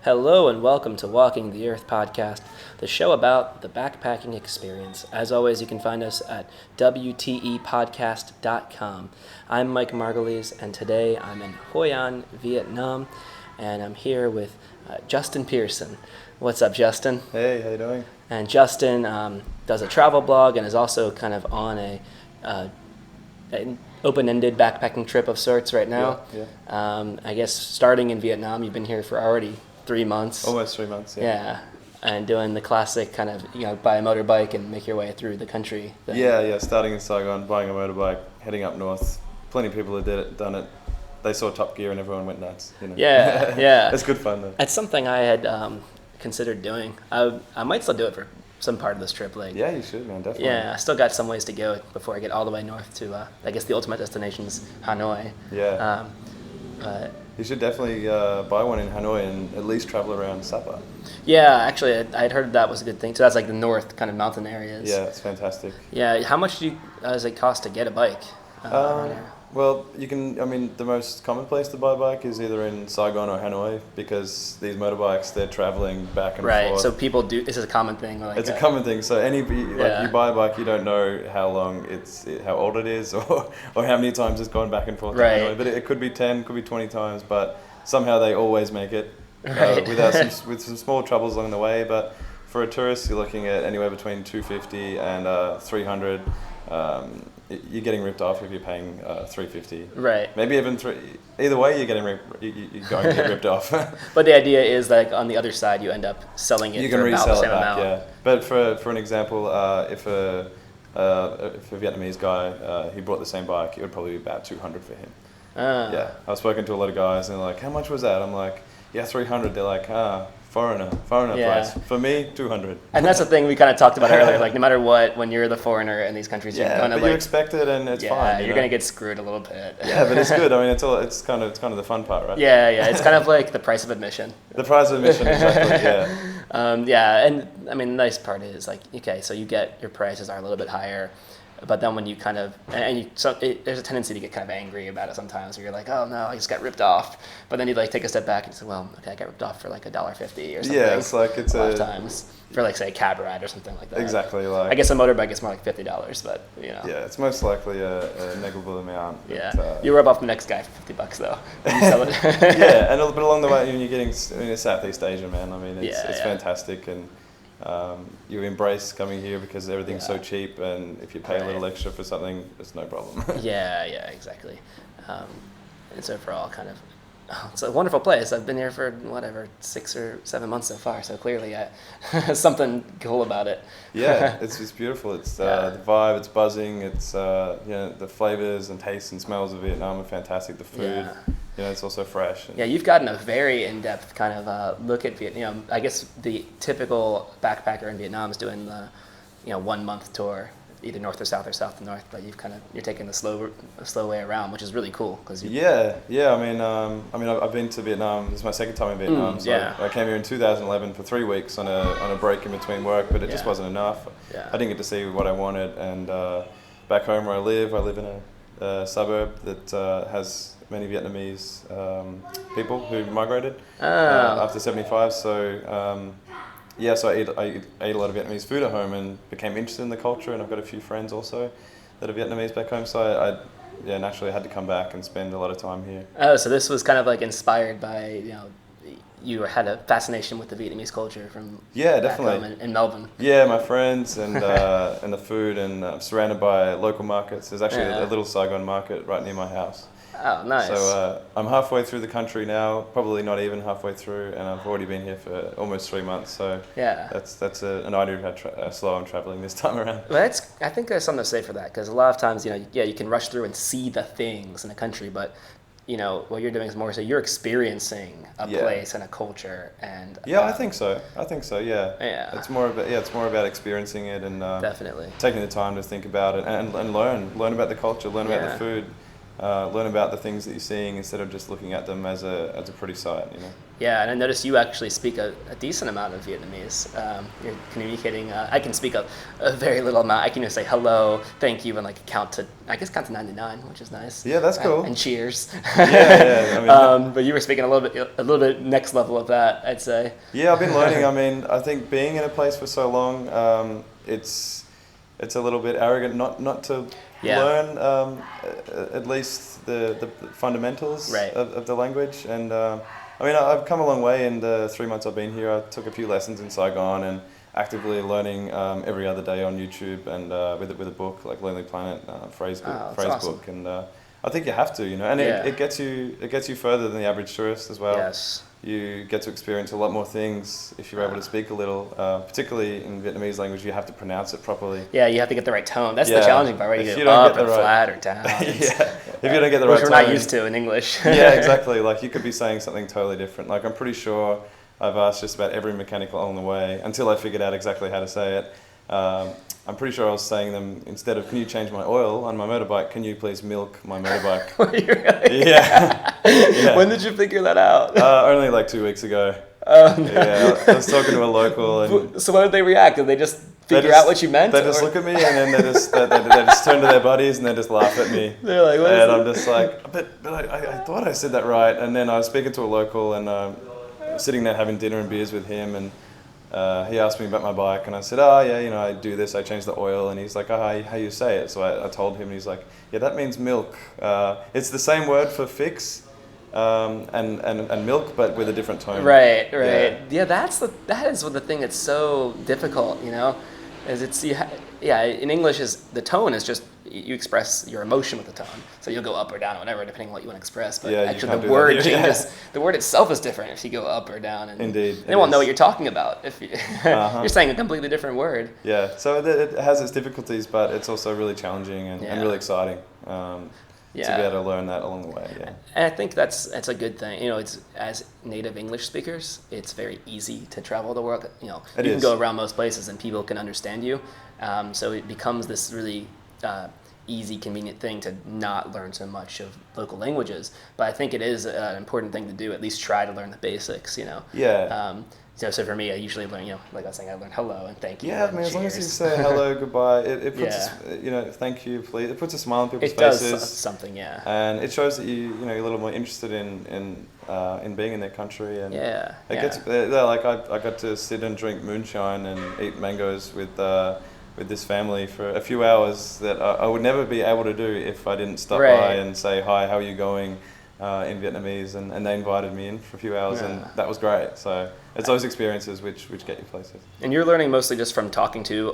Hello and welcome to Walking the Earth podcast, the show about the backpacking experience. As always, you can find us at WTEpodcast.com. I'm Mike Margulies, and today I'm in Hoi An, Vietnam, and I'm here with Justin Pearson. What's up, Justin? Hey, how you doing? And Justin does a travel blog and is also kind of on an open-ended backpacking trip of sorts right now. Yeah. I guess starting in Vietnam, you've been here for already 3 months. Almost 3 months, Yeah, and doing the classic kind of, buy a motorbike and make your way through the country thing. Yeah, starting in Saigon, buying a motorbike, heading up north. Plenty of people have done it. They saw Top Gear and everyone went nuts. Yeah. It's good fun though. It's something I had considered doing. I might still do it for some part of this trip. Yeah, you should, man, definitely. Yeah, I still got some ways to go before I get all the way north to, I guess the ultimate destination's Hanoi. Yeah. But You should definitely buy one in Hanoi and at least travel around Sapa. yeah, actually, I'd heard that was a good thing. So that's like the north kind of mountain areas. Yeah, it's fantastic. Yeah, how much does it cost to get a bike? Around here? Well, the most common place to buy a bike is either in Saigon or Hanoi because these motorbikes, they're traveling back and Right, forth. so people do, this is a common thing. It's a common thing. So you buy a bike, you don't know how long how old it is, or how many times it's gone back and forth. Right. Anyway. But it could be 10, could be 20 times, but somehow they always make it Right. with some small troubles along the way. But for a tourist, you're looking at anywhere between $250 and $300. You're getting ripped off if you're paying $350. Right. Maybe even $3. Either way, you're going to get ripped off. But the idea is like on the other side, you end up selling it You for can about the resell it same back, amount. yeah. But for an example, if a Vietnamese guy he bought the same bike, it would probably be about $200 for him. Yeah, I've spoken to a lot of guys and they're like, "How much was that?" I'm like, "Yeah, $300." They're like, foreigner Yeah. price. For me, $200. And that's the thing we kind of talked about earlier. Like no matter what, when you're the foreigner in these countries, you're Yeah, gonna but you expect it and it's fine. you're gonna get screwed a little bit. Yeah, but it's good. I mean, it's kind of the fun part, right? Yeah, it's kind of like the price of admission. The price of admission, exactly. Yeah. And I mean, the nice part is like, okay, so your prices are a little bit higher, but then when you kind of, there's a tendency to get kind of angry about it sometimes, where you're like, oh no, I just got ripped off. But then you like take a step back and say, well, okay, I got ripped off for like $1.50 or something. Yeah, it's like a lot of times for like say a cab ride or something like that. Exactly. Like I guess a motorbike is more like $50, but Yeah, it's most likely a negligible amount. Yeah, But, you rub off the next guy for $50 though. When you sell it. Yeah, but along the way, you're getting Southeast Asia, man. I mean, it's fantastic, and you embrace coming here because everything's so cheap, and if you pay a little extra for something, it's no problem. Yeah, exactly. It's overall kind of, it's a wonderful place. I've been here for 6 or 7 months so far, so clearly something cool about it. Yeah, it's beautiful. It's the vibe, it's buzzing, it's the flavors and tastes and smells of Vietnam are fantastic. The food, it's also fresh. Yeah, you've gotten a very in-depth kind of look at Vietnam. I guess the typical backpacker in Vietnam is doing the 1 month tour, either north to south or south to north, but you're taking the slow way around, which is really cool because I mean I've been to Vietnam. This is my second time in Vietnam. I came here in 2011 for 3 weeks on a break in between work, but it just wasn't enough. I didn't get to see what I wanted, and back home where I live in a suburb that has many Vietnamese people who migrated after 75. So so I ate a lot of Vietnamese food at home and became interested in the culture, and I've got a few friends also that are Vietnamese back home, so I naturally had to come back and spend a lot of time here. Oh, so this was kind of like inspired by, you had a fascination with the Vietnamese culture from definitely back home in Melbourne. Yeah, my friends and and the food, and I'm surrounded by local markets. There's actually a little Saigon market right near my house. Oh, nice. So I'm halfway through the country now, probably not even halfway through, and I've already been here for almost 3 months. So that's an idea of how slow I'm traveling this time around. Well, I think there's something to say for that, because a lot of times, you can rush through and see the things in a country, but what you're doing is more so you're experiencing a place and a culture, and I think so. Yeah. It's more about experiencing it and definitely taking the time to think about it and learn about the culture, learn about the food. learn about the things that you're seeing instead of just looking at them as a pretty sight, you know. Yeah, and I noticed you actually speak a decent amount of Vietnamese. You're communicating. I can speak a very little amount. I can just say hello, thank you, and like count to 99, which is nice. Yeah, that's cool. And cheers. Yeah. I mean, but you were speaking a little bit next level of that, I'd say. Yeah, I've been learning. I mean, I think being in a place for so long, it's a little bit arrogant not to learn at least the fundamentals of the language. And I mean, I've come a long way in the 3 months I've been here. I took a few lessons in Saigon and actively learning every other day on YouTube and with a book like Lonely Planet, phrase awesome. book. And I think you have to, you know, and it gets you further than the average tourist as well. Yes. You get to experience a lot more things if you're able to speak a little. Particularly in Vietnamese language, you have to pronounce it properly. Yeah, you have to get the right tone. That's the challenging part, right? If you go up and flat or down. If you don't get the right tone. Which we're not used to in English. Yeah, exactly. Like you could be saying something totally different. Like I'm pretty sure I've asked just about every mechanic along the way until I figured out exactly how to say it. I'm pretty sure I was saying them instead of, can you change my oil on my motorbike, can you please milk my motorbike? Were you really? Yeah. When did you figure that out? Only like 2 weeks ago. Oh, no. Yeah, I was talking to a local. And so how did they react? Did they just figure out what you meant? They just look at me and then they just turn to their buddies and they just laugh at me. They're like, what is and it? I'm just like, but I thought I said that right. And then I was speaking to a local and sitting there having dinner and beers with him, and he asked me about my bike, and I said, oh yeah, you know, I do this, I change the oil, and he's like, oh, how you say it? So I told him, and he's like, yeah, that means milk. It's the same word for fix and milk, but with a different tone. Right. Yeah, that is the thing that's so difficult, you know, is in English the tone is just, you express your emotion with the tone. So you'll go up or down or whatever, depending on what you want to express. But actually the word changes. The word itself is different if you go up or down. And Indeed. They won't know what you're talking about if you're saying a completely different word. Yeah, so it has its difficulties, but it's also really challenging and really exciting to be able to learn that along the way. Yeah. And I think that's a good thing. You know, it's, as native English speakers, it's very easy to travel the world. You know, you can go around most places and people can understand you. So it becomes this really easy, convenient thing to not learn so much of local languages. But I think it is an important thing to do, at least try to learn the basics, you know. Yeah. So for me, I usually learn, you know, like I was saying, I learn hello and thank you. Yeah, I mean, as long as you say hello, goodbye, it puts, you know, thank you, please, it puts a smile on people's faces. It does something, yeah. And it shows that you're a little more interested in being in their country. And it gets, like I got to sit and drink moonshine and eat mangoes with this family for a few hours that I would never be able to do if I didn't stop by and say, hi, how are you going, in Vietnamese, and they invited me in for a few hours, and that was great. So it's those experiences which get you places. And you're learning mostly just from talking to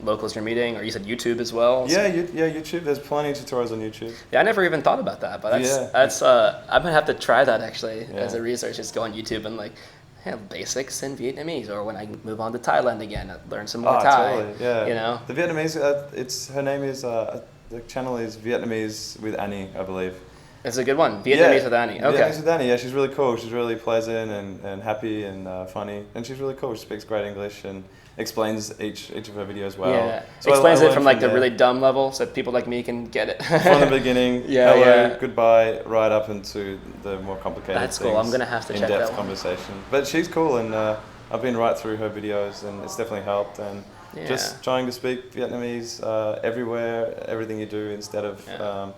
locals you're meeting, or you said YouTube as well? Yeah, YouTube. There's plenty of tutorials on YouTube. Yeah, I never even thought about that, but that's I'm gonna have to try that actually as a research. Just go on YouTube and basics in Vietnamese, or when I move on to Thailand again, learn some more Thai. Totally, yeah. You know, the Vietnamese. Her name is the channel is Vietnamese with Annie, I believe. It's a good one. Vietnamese with Annie. Okay. Vietnamese with Annie. Yeah, she's really cool. She's really pleasant and happy and funny, and she's really cool. She speaks great English and explains each of her videos well. Yeah, so explains it from the really dumb level, so people like me can get it from the beginning. Hello, goodbye, right up into the more complicated. That's cool. I'm gonna have to check that one. In-depth conversation, but she's cool, and I've been right through her videos, and it's definitely helped. And just trying to speak Vietnamese everywhere, everything you do, instead of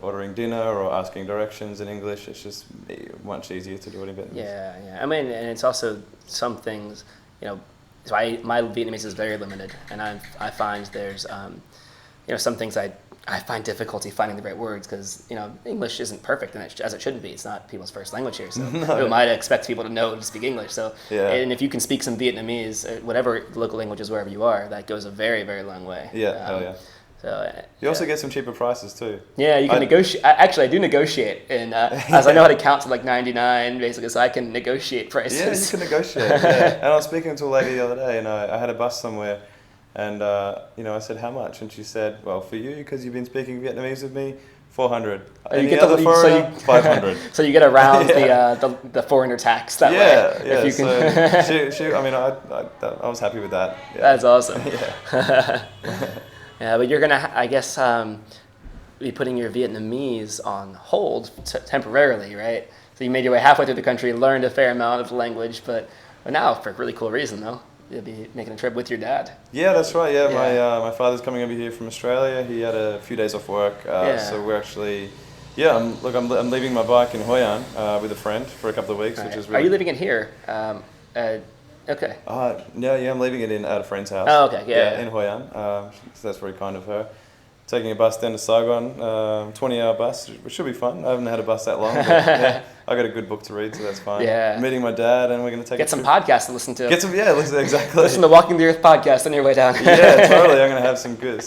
ordering dinner or asking directions in English. It's just much easier to do it in Vietnamese. Yeah. I mean, and it's also some things, you know. So my Vietnamese is very limited, and I find there's, some things I find difficulty finding the right words, because, you know, English isn't perfect, and as it shouldn't be. It's not people's first language here, so who might expect people to know to speak English. So, and if you can speak some Vietnamamese, whatever the local language is, wherever you are, that goes a very, very long way. Yeah, hell yeah. So, you also get some cheaper prices too. Yeah, you can negotiate. Actually, I do negotiate, and as I know how to count to 99, basically, so I can negotiate prices. Yeah, you can negotiate. And I was speaking to a lady the other day, and I had a bus somewhere, and I said, how much? And she said, well, for you, because you've been speaking Vietnamese with me, 400. And Any other foreigner, 500. So you get around the foreigner tax that way. Yeah. If you can. So I was happy with that. Yeah. That's awesome. Yeah. Yeah, but you're gonna, I guess, be putting your Vietnamese on hold temporarily, right? So you made your way halfway through the country, learned a fair amount of the language, but now for a really cool reason, though. You'll be making a trip with your dad. Yeah, that's right. Yeah. My father's coming over here from Australia. He had a few days off work, so we're actually... Yeah, I'm leaving my bike in Hoi An with a friend for a couple of weeks, which is really... Are you leaving it here? Okay. I'm leaving it at a friend's house. Oh, okay, yeah. In Hoi An. So that's very kind of her. Taking a bus down to Saigon, 20-hour bus, which should be fun. I haven't had a bus that long, but I got a good book to read, so that's fine. Yeah. Meeting my dad, and we're going to get some podcasts to listen to. Exactly. Listen to Walking the Earth podcast on your way down. Yeah, totally. I'm going to have some good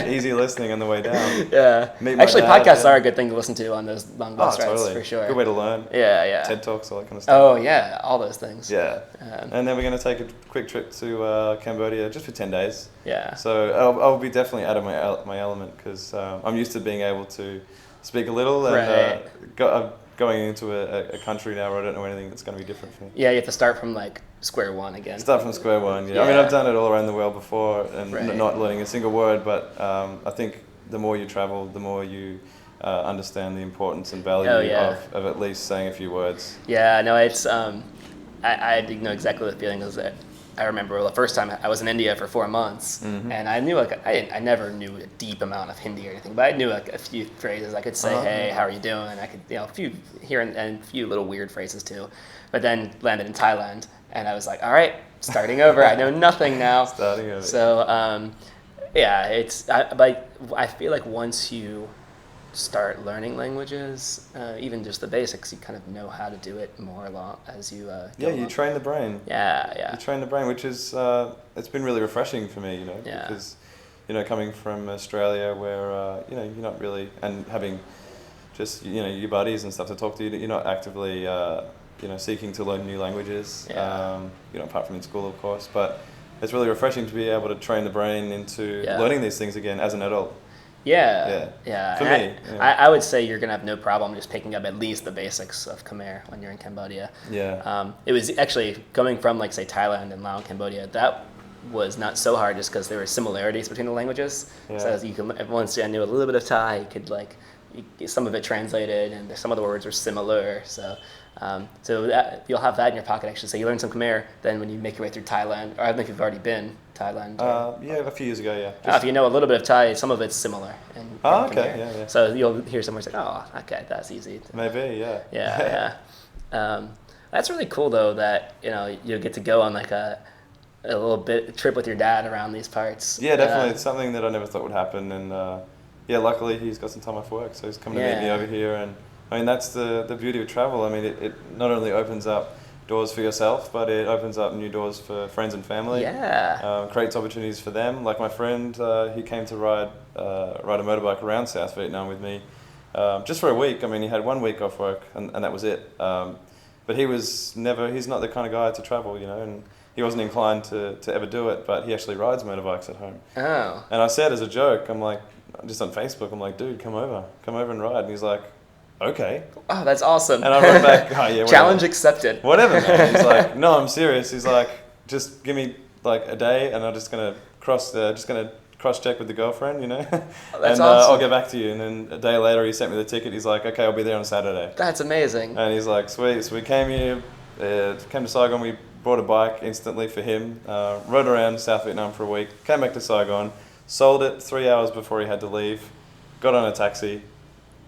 easy listening on the way down. Yeah. Actually, podcasts are a good thing to listen to on those long bus rides, totally. For sure. Good way to learn. Yeah. TED Talks, all that kind of stuff. Oh, yeah, all those things. Yeah. And then we're going to take a quick trip to Cambodia just for 10 days. Yeah. So I'll be definitely out of my element because I'm used to being able to speak a little and going into a country now where I don't know anything that's going to be different for me. Yeah, you have to start from square one again. Start from square one, yeah. I mean, I've done it all around the world before and not learning a single word, but I think the more you travel, the more you understand the importance and value of at least saying a few words. Yeah, no, it's... I know exactly what the feeling is. That I remember the first time I was in India for 4 months, and I knew I never knew a deep amount of Hindi or anything, but I knew a few phrases. I could say, "Hey, how are you doing?" I could, a few here and a few little weird phrases too. But then landed in Thailand, and I was like, "All right, starting over. I know nothing now." Starting over. So but I feel like once you start learning languages, even just the basics, you kind of know how to do it more along as you you train the brain. You train the brain, which is it's been really refreshing for me, because coming from Australia where you're not really, and having just your buddies and stuff to talk to, you're not actively seeking to learn new languages, apart from in school, of course, but it's really refreshing to be able to train the brain into learning these things again as an adult. Yeah. For me, I would say you're gonna have no problem just picking up at least the basics of Khmer when you're in Cambodia. Yeah. It was actually coming from say Thailand and Laos, Cambodia. That was not so hard just because there were similarities between the languages. Yeah. So you can once I knew a little bit of Thai, you could some of it translated, and some of the words were similar. So that you'll have that in your pocket actually. So you learn some Khmer, then when you make your way through Thailand, or I don't know if you've already been Thailand. A few years ago, yeah. If you know a little bit of Thai, some of it's similar. Okay, yeah. So you'll hear someone say, "Oh, okay, that's easy." Maybe, yeah. Yeah. That's really cool though that you'll get to go on a little bit trip with your dad around these parts. Yeah, definitely. It's something that I never thought would happen, and luckily he's got some time off work, so he's coming to meet me over here, and I mean that's the beauty of travel. I mean it not only opens up doors for yourself, but it opens up new doors for friends and family. Yeah. Creates opportunities for them. Like my friend, he came to ride a motorbike around South Vietnam with me, just for a week. I mean, he had 1 week off work, and that was it. But he's not the kind of guy to travel, and he wasn't inclined to ever do it, but he actually rides motorbikes at home. Oh. And I said as a joke, I'm like, just on Facebook, I'm like, dude, come over and ride. And he's like, okay. Oh, that's awesome. And I wrote back, oh yeah, whatever. Challenge accepted. Whatever, man. He's like, no, I'm serious. He's like, just give me a day, and I'm just gonna cross check with the girlfriend, Oh, that's and awesome. I'll get back to you. And then a day later, he sent me the ticket. He's like, okay, I'll be there on Saturday. That's amazing. And he's like, sweet. So we came here, came to Saigon. We bought a bike instantly for him. Rode around South Vietnam for a week. Came back to Saigon, sold it 3 hours before he had to leave. Got on a taxi.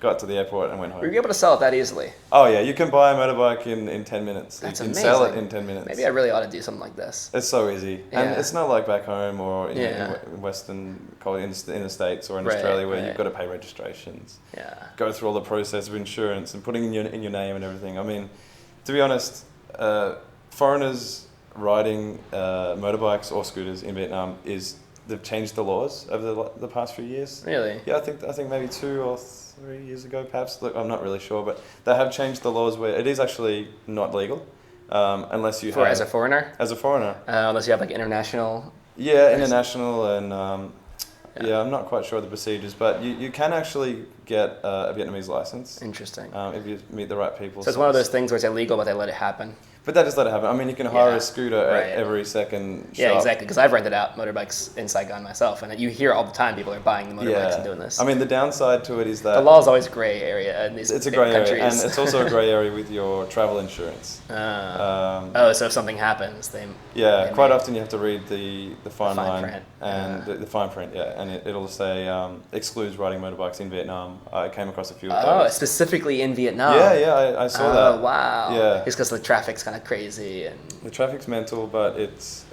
Got to the airport and went home. Were you able to sell it that easily? Oh yeah, you can buy a motorbike in 10 minutes. That's you can amazing. sell it in 10 minutes. Maybe I really ought to do something like this. It's so easy. Yeah. And it's not like back home or in Western, in the States or in Australia where you've got to pay registrations. Yeah. Go through all the process of insurance and putting in your name and everything. I mean, to be honest, foreigners riding motorbikes or scooters in Vietnam they've changed the laws over the past few years. Really? Yeah, I think maybe 2 or 3 years ago, perhaps. Look, I'm not really sure, but they have changed the laws where it is actually not legal, unless you as a foreigner. As a foreigner. Unless you have international. Yeah, international and I'm not quite sure of the procedures, but you can actually get a Vietnamese license. Interesting. If you meet the right people. So it's one of those things where it's illegal, but they let it happen. But that just let it happen. I mean, you can hire a scooter at every second shop. Yeah, exactly. Because I've rented out motorbikes in Saigon myself, and you hear all the time people are buying the motorbikes and doing this. I mean, the downside to it is that the law is always a gray area in these it's a grey countries. area, and it's also a grey area with your travel insurance. So if something happens, they quite often you have to read the fine line print. And the fine print, and it'll say excludes riding motorbikes in Vietnam. I came across a few of those. Specifically in Vietnam. Yeah, I saw that. Oh wow. Yeah, it's because the traffic's kind of crazy and the traffic's mental, but it's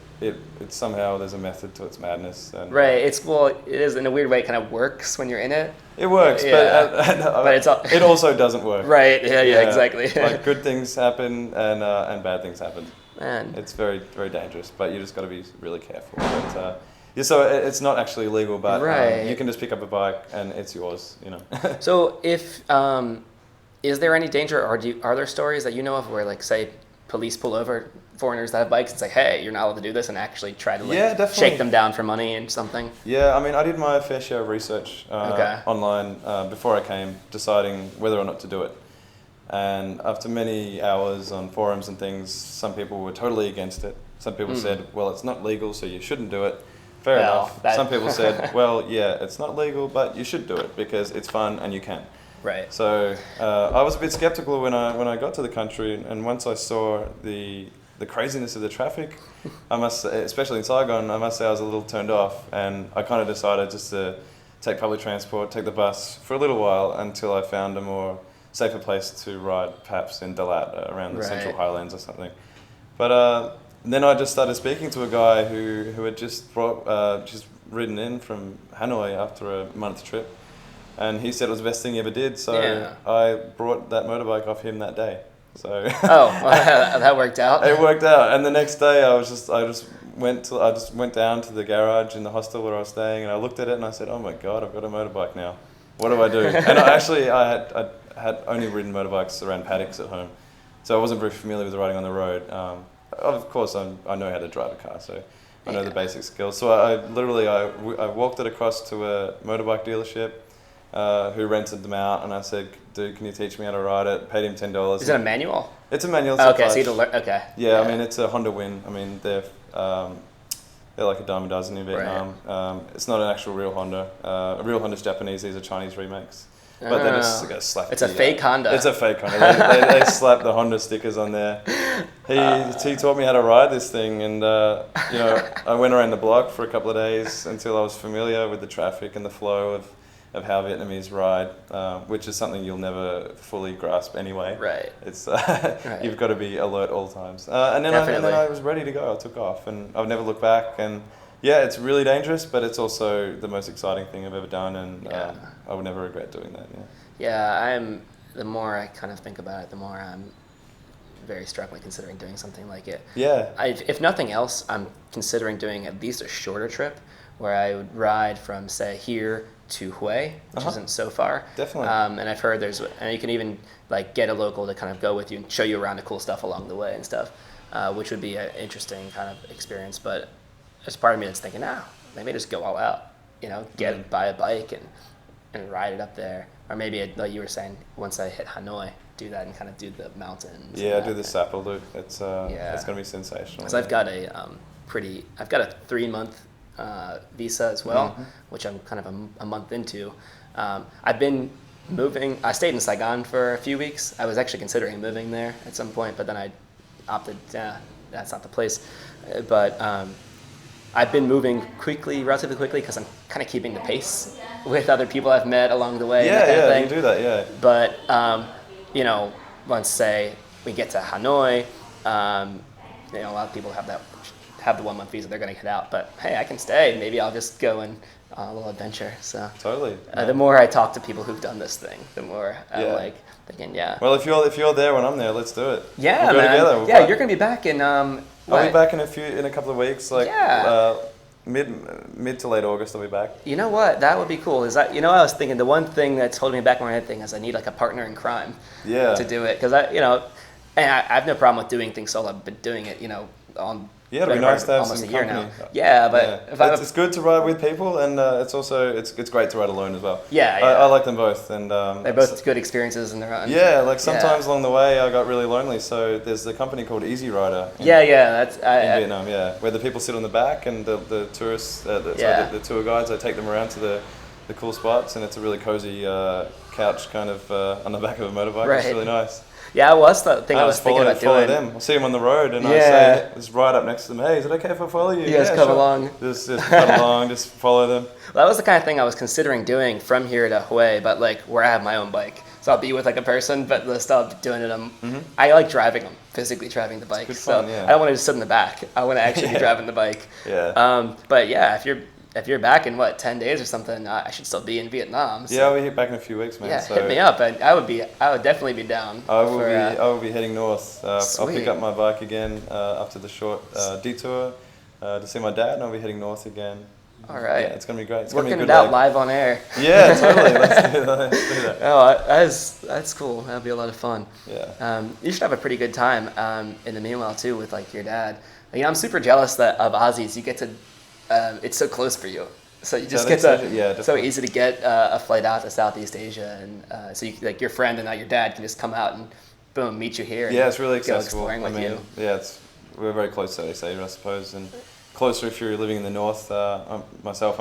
somehow there's a method to its madness. And right. It is in a weird way. It kind of works when you're in it. It works, but it also doesn't work. Right. Yeah. Exactly. Like good things happen and bad things happen. Man, it's very, very dangerous. But you just got to be really careful. But, so it's not actually illegal, but you can just pick up a bike and it's yours. So if is there any danger, or are there stories that you know of where, like, say, police pull over foreigners that have bikes and say, hey, you're not allowed to do this, and actually try to shake them down for money and something? Yeah, I mean, I did my fair share of research online before I came, deciding whether or not to do it. And after many hours on forums and things, some people were totally against it. Some people said, well, it's not legal, so you shouldn't do it. Fair enough. Some people said, well, yeah, it's not legal, but you should do it because it's fun and you can. Right. So I was a bit skeptical when I got to the country, and once I saw the craziness of the traffic, I must say, especially in Saigon, I must say I was a little turned off, and I kind of decided just to take public transport, take the bus for a little while until I found a more safer place to ride, perhaps in Dalat, around the Central Highlands or something. But then I just started speaking to a guy who had just ridden in from Hanoi after a month trip. And he said it was the best thing he ever did, so I brought that motorbike off him that day. So that worked out. It worked out, and the next day I just went down to the garage in the hostel where I was staying, and I looked at it and I said, "Oh my God, I've got a motorbike now. What do I do?" And I had only ridden motorbikes around paddocks at home, so I wasn't very familiar with riding on the road. Of course, I know how to drive a car, so I know the basic skills. So I walked it across to a motorbike dealership. Who rented them out, and I said, "Dude, can you teach me how to ride it?" Paid him $10. Is it a manual? It's a manual. Okay, so you learn. Okay. Yeah, I mean it's a Honda Win. I mean they're like a dime a dozen in Vietnam. Right. It's not an actual real Honda. A real Honda's Japanese. These are Chinese remakes. But they just slap. It's a fake Honda. It's a fake Honda. They slap the Honda stickers on there. He taught me how to ride this thing, and I went around the block for a couple of days until I was familiar with the traffic and the flow of how Vietnamese ride, which is something you'll never fully grasp anyway. Right. It's you've got to be alert all times. And then I was ready to go. I took off, and I've never looked back. And yeah, it's really dangerous, but it's also the most exciting thing I've ever done, and I would never regret doing that. The more I kind of think about it, the more I'm very strongly considering doing something like it. Yeah. If nothing else, I'm considering doing at least a shorter trip where I would ride from, say, here to Hoi, which isn't so far. Definitely. And I've heard and you can even like get a local to kind of go with you and show you around the cool stuff along the way and stuff, which would be an interesting kind of experience. But there's part of me that's thinking, maybe just go all out, buy a bike and ride it up there. Or maybe, like you were saying, once I hit Hanoi, do that and kind of do the mountains. Yeah, do the Sapper loop. It's going to be sensational. Because I've got a 3-month visa as well, which I'm kind of a month into. I've been moving. I stayed in Saigon for a few weeks. I was actually considering moving there at some point, but then I opted, that's not the place. But I've been moving relatively quickly, because I'm kind of keeping the pace with other people I've met along the way. Yeah, you do that, yeah. But, once, say, we get to Hanoi, a lot of people have the 1-month visa, they're going to get out. But hey, I can stay. Maybe I'll just go on a little adventure. So totally. The more I talk to people who've done this thing, the more I'm like thinking, Well, if you're there when I'm there, let's do it. Yeah, we'll man. Go together. You're going to be back in. I'll be back in a couple of weeks. Mid to late August, I'll be back. You know what? That would be cool. I was thinking the one thing that's holding me back on my head thing is I need like a partner in crime. To do it, because I have no problem with doing things solo. I've been doing it, on Yeah, it'd be nice to have almost some a year company. now. Yeah, but if it's good to ride with people, and it's also it's great to ride alone as well. Yeah, yeah. I like them both, and they're both good experiences in their own. Yeah, like sometimes along the way I got really lonely, so there's a company called Easy Rider. In Vietnam, where the people sit on the back and the tourists, the tour guides, I take them around to the cool spots, and it's a really cozy couch kind of on the back of a motorbike. Right. It's really nice. Yeah, well, that's the thing I was thinking about follow doing. Them. I'll see them on the road, and I say, just right up next to them, hey, is it okay if I follow you? You guys come along. Just come along, just follow them. Well, that was the kind of thing I was considering doing from here to Hoi, but like where I have my own bike. So I'll be with like a person, but the stuff doing it, I like driving them, physically driving the bike. So fun, I don't want to just sit in the back. I want to actually be driving the bike. Yeah. But yeah, if you're back in 10 days or something, I should still be in Vietnam. So. Yeah, I'll be back in a few weeks, man. Yeah, hit me up, and I would definitely be down. I will be heading north. I'll pick up my bike again after the short detour to see my dad, and I'll be heading north again. All right. Yeah, it's gonna be great. It's Working gonna be it out live on air. Yeah, totally. Let's do that. Oh, that's cool. That'll be a lot of fun. Yeah. You should have a pretty good time. In the meanwhile, too, with like your dad. I'm super jealous of Aussies. You get to. It's so close for you. So you just so easy to get a flight out to Southeast Asia, and so you, like your friend and now your dad can just come out and boom meet you here. Yeah, it's really accessible. Go exploring with you. Yeah, we're very close to Southeast Asia, I suppose, and closer if you're living in the north. I'm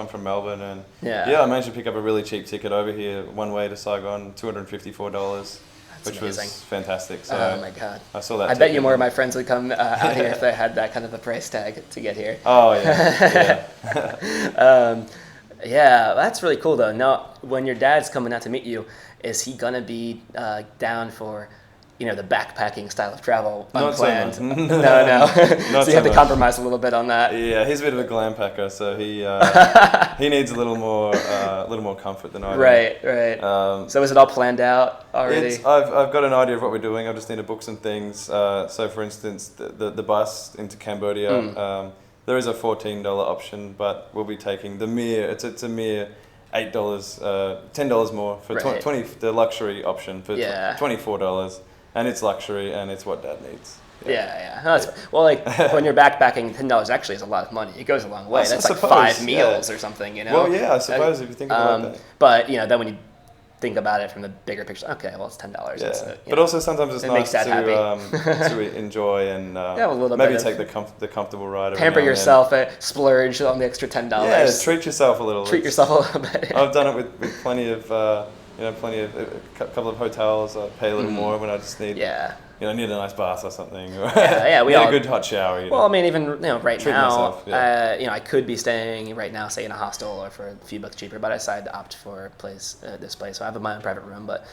from Melbourne, and I managed to pick up a really cheap ticket over here, one way to Saigon, $254. Which amazing. Was fantastic. So oh my god! I saw that. I bet you more of my friends would come out here if they had that kind of a price tag to get here. Oh yeah. Yeah, that's really cool though. Now, when your dad's coming out to meet you, is he gonna be down for, the backpacking style of travel, unplanned? Not so much. No. So you have to compromise a little bit on that. Yeah, he's a bit of a glam packer, so he needs a little more comfort than I do. Right. So is it all planned out already? I've got an idea of what we're doing. I just need to book some things. So for instance, the bus into Cambodia. There is a $14 option, but we'll be taking the mere. It's a mere $8, $10 more for 20. The luxury option for $24. And it's luxury, and it's what Dad needs. Yeah. No, well, like when you're backpacking, $10 actually is a lot of money. It goes a long way. That's like 5 meals or something, Well, yeah, I suppose if you think about that. But then when you think about it from the bigger picture, okay, well, it's $10. Yeah. But also sometimes it's nice to enjoy and maybe take the comfortable ride. Pamper yourself, splurge on the extra $10. Yeah, treat yourself a little. Treat yourself a little bit. I've done it with plenty of. A couple of hotels. I pay a little more when I just need, need a nice bath or something. We all a good hot shower. Well, I mean, even right treat now, myself, I could be staying right now, say in a hostel or for a few bucks cheaper, but I decided to opt for this place. So I have my own private room, but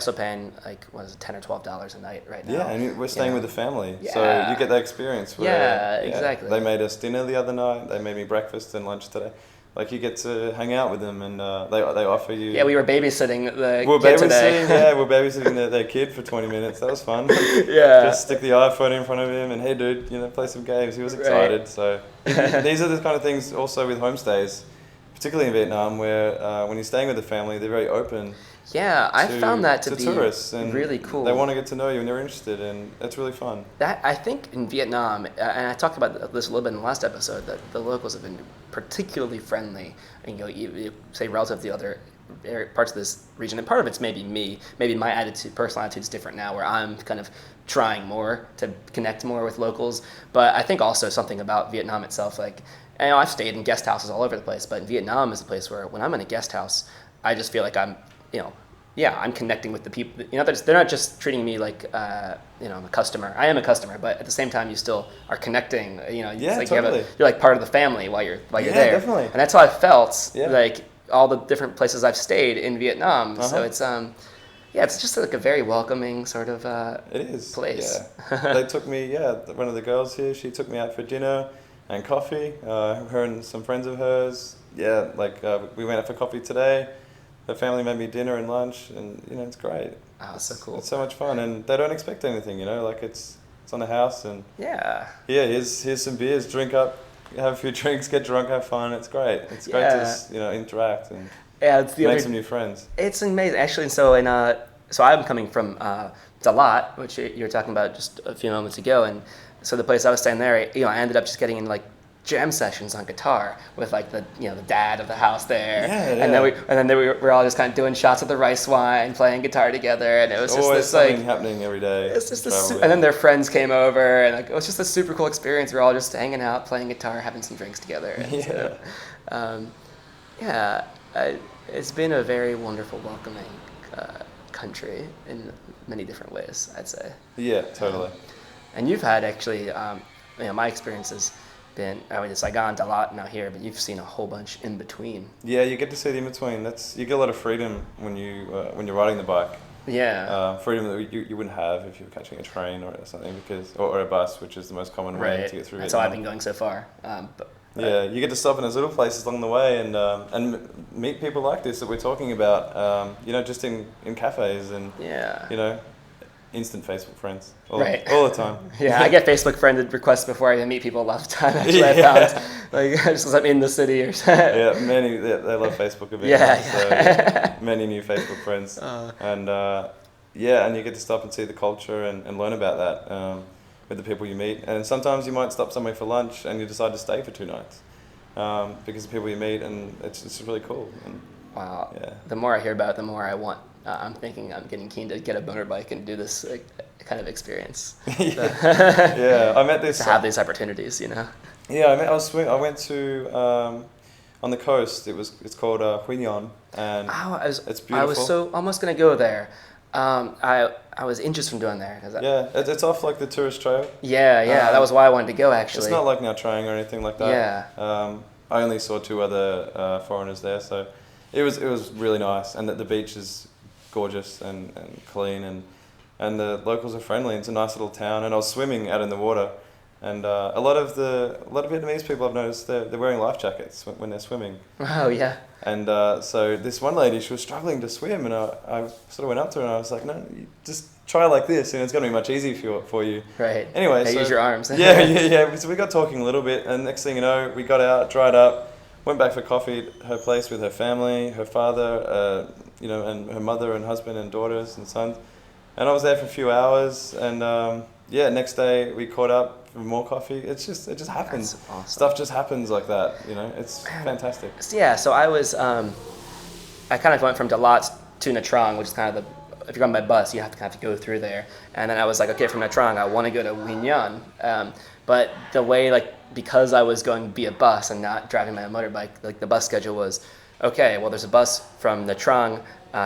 still paying like $10 or $12 a night right now. Yeah, and we're staying with the family, so you get that experience. Where, exactly. They made us dinner the other night. They made me breakfast and lunch today. Like you get to hang out with them, and they offer you. Yeah, we were babysitting the kid today. We're babysitting their kid for 20 minutes. That was fun. Just stick the iPhone in front of him, and hey, dude, play some games. He was excited. Right. So these are the kind of things also with homestays, particularly in Vietnam, where when you're staying with the family, they're very open. Yeah, I found that to be tourists, and really cool. They want to get to know you, and they're interested, and it's really fun. That I think in Vietnam, and I talked about this a little bit in the last episode, that the locals have been particularly friendly, and you say relative to the other parts of this region, and part of it's maybe me, maybe my personal attitude is different now, where I'm kind of trying more to connect more with locals. But I think also something about Vietnam itself, like, I've stayed in guest houses all over the place, but Vietnam is a place where when I'm in a guest house, I just feel like I'm I'm connecting with the people. They're not just treating me like, I'm a customer. I am a customer, but at the same time, you still are connecting. It's like totally. you're like part of the family while you're there. Yeah, definitely. And that's how I felt. Yeah. Like all the different places I've stayed in Vietnam. So it's it's just like a very welcoming sort of it is place. Yeah. They took me. One of the girls here, she took me out for dinner and coffee. Her and some friends of hers. Yeah, we went out for coffee today. The family made me dinner and lunch, and it's great. Oh, so cool. It's so much fun, and they don't expect anything. It's on the house, and here's some beers, drink up, have a few drinks, get drunk, have fun. It's great. It's great to interact and it's make some new friends. It's amazing, actually. So in so I'm coming from Dalat, which you were talking about just a few moments ago, and so the place I was staying there, I ended up just getting in like jam sessions on guitar with like the dad of the house there, and then we were all just kind of doing shots of the rice wine, playing guitar together, and it was just always this something happening every day. It's just and then their friends came over, and like, it was just a super cool experience. We were all just hanging out, playing guitar, having some drinks together. And it's been a very wonderful, welcoming country in many different ways, I'd say. Yeah, totally. And you've had actually, my experience has been, I went to Saigon, Dalat, now here, but you've seen a whole bunch in between. Yeah, you get to see the in between. You get a lot of freedom when you're riding the bike. Yeah. Freedom that you wouldn't have if you were catching a train or something, or a bus, which is the most common way to get through. That's how I've been going so far. You get to stop in those little places along the way and meet people like this that we're talking about. Just in cafes and instant Facebook friends all the time. Yeah, I get Facebook friend requests before I even meet people a lot of the time. Actually, I found like just because I'm in the city or something. Yeah, they love Facebook a bit. So many new Facebook friends, and you get to stop and see the culture and learn about that with the people you meet. And sometimes you might stop somewhere for lunch and you decide to stay for 2 nights because of the people you meet, and it's really cool. And, wow. Yeah. The more I hear about it, the more I want. I'm thinking I'm getting keen to get a motorbike and do this kind of experience. I met this to have these opportunities, Yeah, I went to on the coast. It's called Hoi An, and it's beautiful. I was so almost gonna go there. I was interested in doing there it's off like the tourist trail. That was why I wanted to go actually. It's not like Nha Trang or anything like that. Yeah. I only saw 2 other foreigners there, so it was really nice, and the beach is gorgeous and clean, and the locals are friendly. It's a nice little town, and I was swimming out in the water, and a lot of Vietnamese people I've noticed they're wearing life jackets when they're swimming. Oh yeah. And so this one lady, she was struggling to swim, and I sort of went up to her and I was like, no, you just try like this, and it's going to be much easier for you. Right. Anyway, so use your arms. yeah. So we got talking a little bit, and next thing you know, we got out, dried up, went back for coffee at her place with her family, her father, and her mother and husband and daughters and sons. And I was there for a few hours, and next day we caught up for more coffee. It just happens. That's awesome. Stuff just happens like that, It's fantastic. Yeah, so I was, I kind of went from Dalat to Nha Trang, which is kind of if you're going by bus, you have to go through there. And then I was like, okay, from Nha Trang, I want to go to Hoi An. But the way, because I was going via bus and not driving my motorbike, the bus schedule was, okay, well, there's a bus from Nha Trang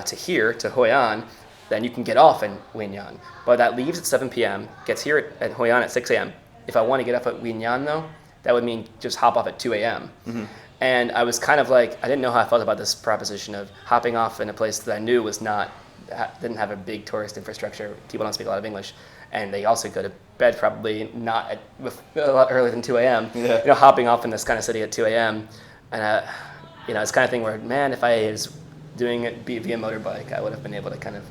to here, to Hoi An, then you can get off in Hoi An. But that leaves at 7 p.m., gets here at Hoi An at 6 a.m. If I want to get off at Hoi An, though, that would mean just hop off at 2 a.m. Mm-hmm. And I was kind of I didn't know how I felt about this proposition of hopping off in a place that I knew didn't have a big tourist infrastructure. People don't speak a lot of English. And they also go to bed probably not a lot earlier than 2 a.m. Yeah. Hopping off in this kind of city at 2 a.m. And, it's kind of thing where, man, if I was doing it via motorbike, I would have been able to kind of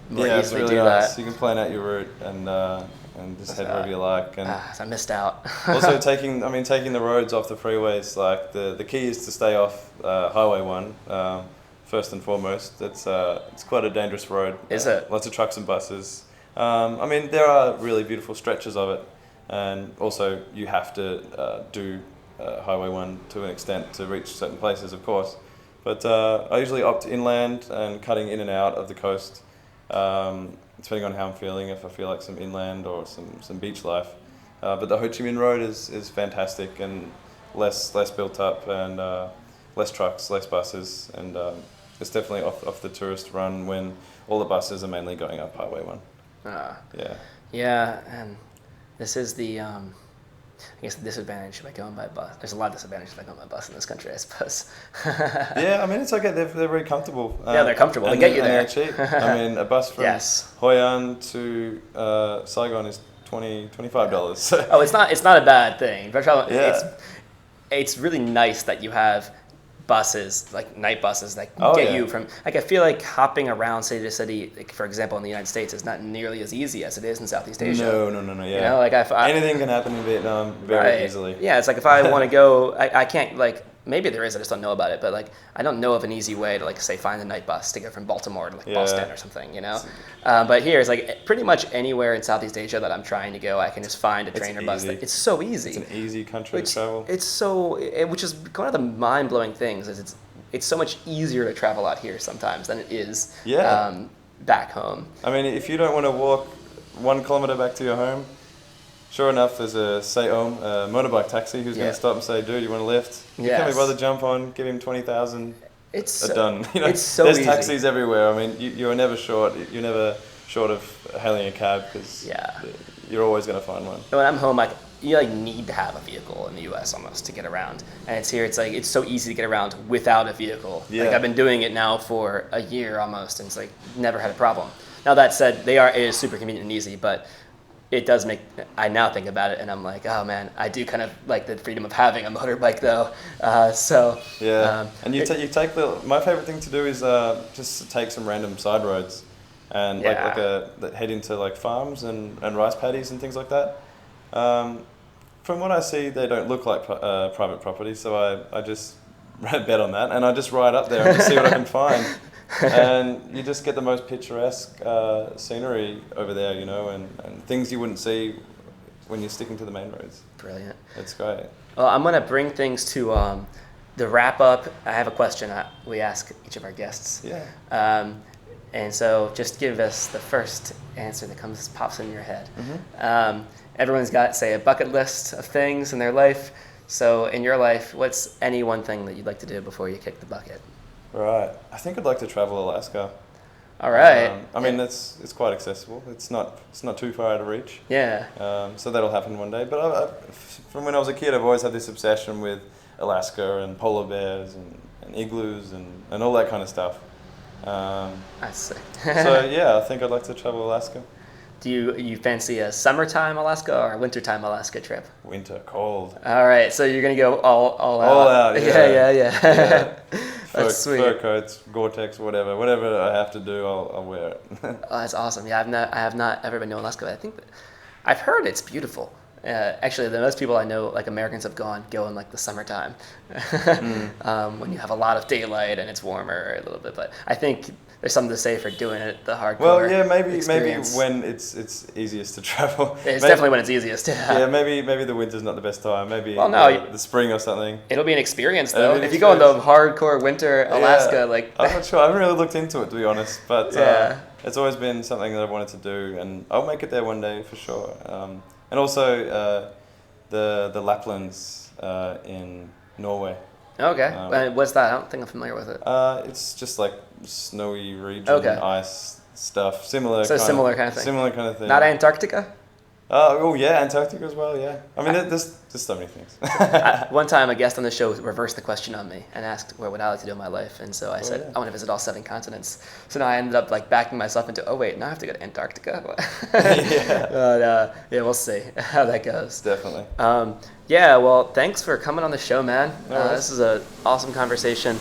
more easily really do nice. that. You can plan out your route and just head wherever you like. And I missed out. also taking the roads off the freeways, the key is to stay off Highway 1 first and foremost. It's quite a dangerous road. Is it? Lots of trucks and buses. There are really beautiful stretches of it, and also you have to do Highway 1 to an extent to reach certain places, of course. But I usually opt inland and cutting in and out of the coast, depending on how I'm feeling, if I feel like some inland or some beach life. But the Ho Chi Minh Road is fantastic and less built up, and less trucks, less buses, and it's definitely off the tourist run when all the buses are mainly going up Highway 1. Yeah, and this is the I guess the disadvantage by going by bus. There's a lot of disadvantages by going by bus in this country, I suppose. It's okay. They're very comfortable. They're comfortable. They get you there. And they're cheap. A bus from Hoi An to Saigon is $25. Oh, it's not a bad thing. It's really nice that you have buses, night buses that get you from, I feel like hopping around city to city, for example, in the United States is not nearly as easy as it is in Southeast Asia. No, yeah. Anything can happen in Vietnam very easily. Yeah, it's if I want to go, I can't maybe there is, I just don't know about it, but like I don't know of an easy way to like say find a night bus to go from Baltimore to like Boston or something, you know. But here it's like pretty much anywhere in Southeast Asia that I'm trying to go, I can just find a train or bus. It's so easy. It's an easy country to travel. It's so, which is one of the mind blowing things is it's so much easier to travel out here sometimes than it is back home. I mean, if you don't want to walk 1 kilometer back to your home, sure enough, there's a motorbike taxi who's going to stop and say, "Dude, you want a lift?" You can't be bothered, jump on, give him 20,000. It's done. You know, it's so there's easy. Taxis everywhere. I mean, you're never short. You're never short of hailing a cab because you're always going to find one. When I'm home, you like need to have a vehicle in the U.S. almost to get around, and it's here. It's like it's so easy to get around without a vehicle. Yeah. Like I've been doing it now for a year almost, and it's like never had a problem. Now that said, it is super convenient and easy, but it does make, I now think about it and I'm like, oh man, I do kind of like the freedom of having a motorbike though. And you take my favorite thing to do is just take some random side roads and head into like farms and rice paddies and things like that. From what I see, they don't look like private property, so I just bet on that and I just ride up there and just see what I can find. And you just get the most picturesque scenery over there, you know, and things you wouldn't see when you're sticking to the main roads. Brilliant. It's great. Well, I'm going to bring things to the wrap up. I have a question we ask each of our guests. Yeah. And so just give us the first answer that pops in your head. Mm-hmm. Everyone's got, say, a bucket list of things in their life. So in your life, what's any one thing that you'd like to do before you kick the bucket? Right. I think I'd like to travel Alaska. All right. I mean, it's quite accessible. It's not too far out of reach. Yeah. So that'll happen one day. But from when I was a kid, I've always had this obsession with Alaska and polar bears and igloos and all that kind of stuff. That's sick. So yeah, I think I'd like to travel Alaska. Do you fancy a summertime Alaska or a wintertime Alaska trip? Winter, cold. All right, so you're gonna go all out. All out, yeah. Yeah. That's sweet. Fur coats, Gore-Tex, whatever I have to do, I'll wear it. Oh, that's awesome. Yeah, I have not ever been to Alaska, but I think I've heard it's beautiful. Actually, the most people I know, like Americans, have go in like the summertime, when you have a lot of daylight and it's warmer a little bit. But I think there's something to say for doing it the hardcore. Well, yeah, maybe experience. when it's easiest to travel. It's definitely when it's easiest. Yeah, maybe the winter's not the best time. Maybe the spring or something. It'll be an experience though. If you go into hardcore winter Alaska, I'm not sure. I haven't really looked into it to be honest, but it's always been something that I've wanted to do, and I'll make it there one day for sure. And also the Laplands in Norway. Okay. What's that? I don't think I'm familiar with it. It's just like snowy region, ice stuff. Similar kind of thing. Similar kind of thing. Not Antarctica? Antarctica as well, yeah. I mean, there's so many things. One time a guest on the show reversed the question on me and asked what would I like to do in my life, and so I said, I want to visit all 7 continents. So now I ended up like backing myself into, now I have to go to Antarctica. But we'll see how that goes. Definitely. Well, thanks for coming on the show, man. This is an awesome conversation.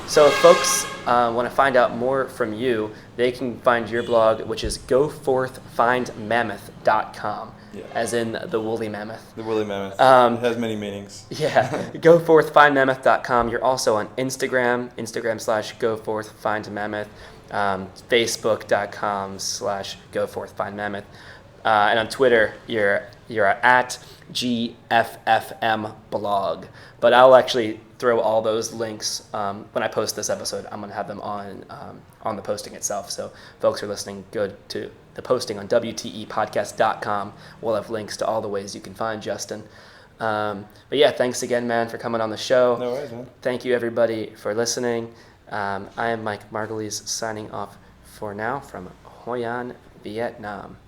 So if folks want to find out more from you, they can find your blog, which is goforthfindmammoth.com, as in the woolly mammoth. The woolly mammoth. It has many meanings. Yeah, goforthfindmammoth.com. You're also on Instagram /goforthfindmammoth, facebook.com/goforthfindmammoth, and on Twitter, you're at GFFM blog. But I'll actually throw all those links when I post this episode. I'm going to have them on the posting itself. So folks who are listening, go to the posting on WTEpodcast.com. We'll have links to all the ways you can find Justin. But yeah, thanks again, man, for coming on the show. No worries, man. Thank you, everybody, for listening. I am Mike Margulies signing off for now from Hoi An, Vietnam.